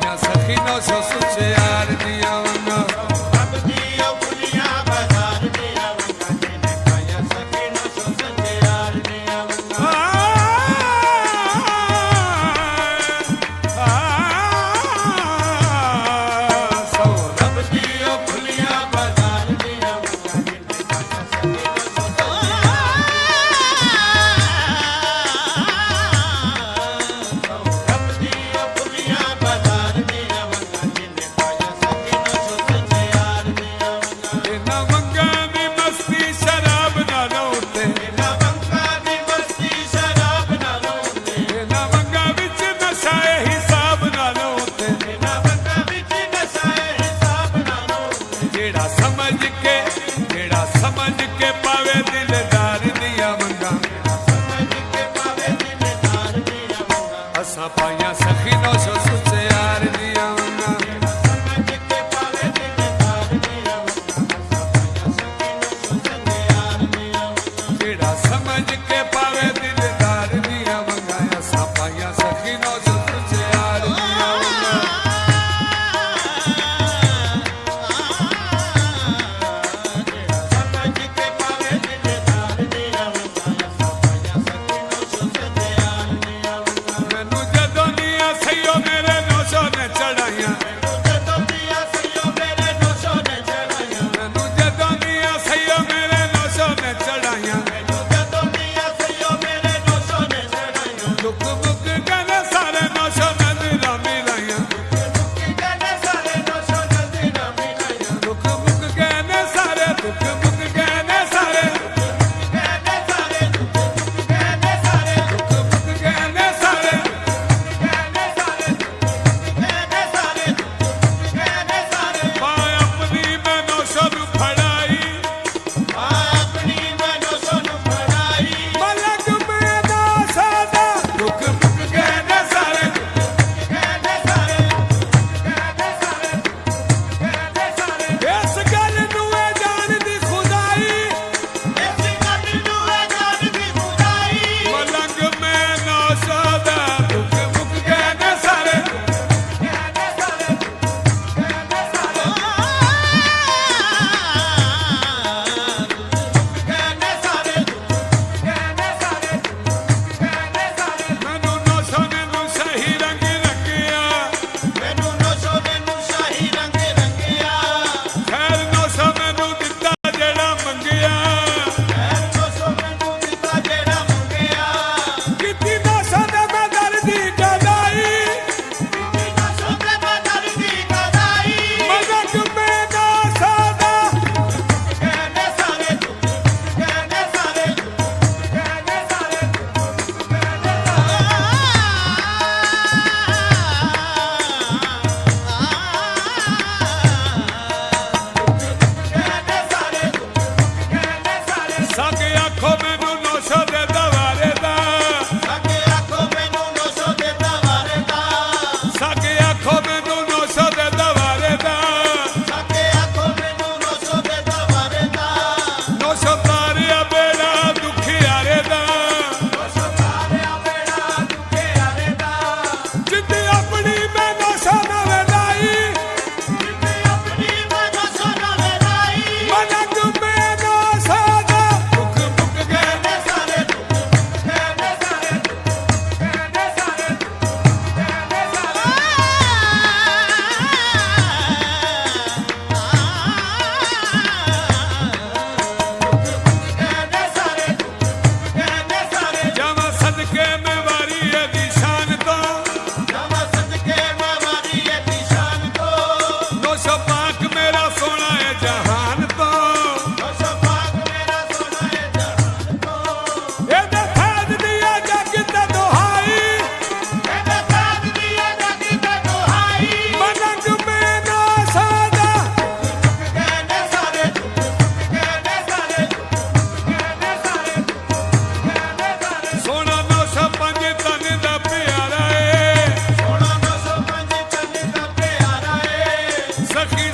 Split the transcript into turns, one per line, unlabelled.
पाइया सखी नो सो सुचे यार दिया वंगा अब दिया पुलिया बाजार दिया वंगा जिने पाइया सखी नो सो सुचे यार दिया वंगा सो अब दिया पुलिया बाजार दिया वंगा जिने पाइया सखी नो सो समझ के पावे दिलदार दिया मंगा समझ के पावे दिलदार दिया मंगा असा पाइया सखी नो सो सुचे यार दिया मंगा समझ के पावे दिलदार दिया मंगा असा पाइया सखी नो सो सुचे यार दिया मंगा जेड़ा समझ के पावे दिलदार दिया मंगा असा पाइया सखी नो सो सुचे यार दिया मंगा सखी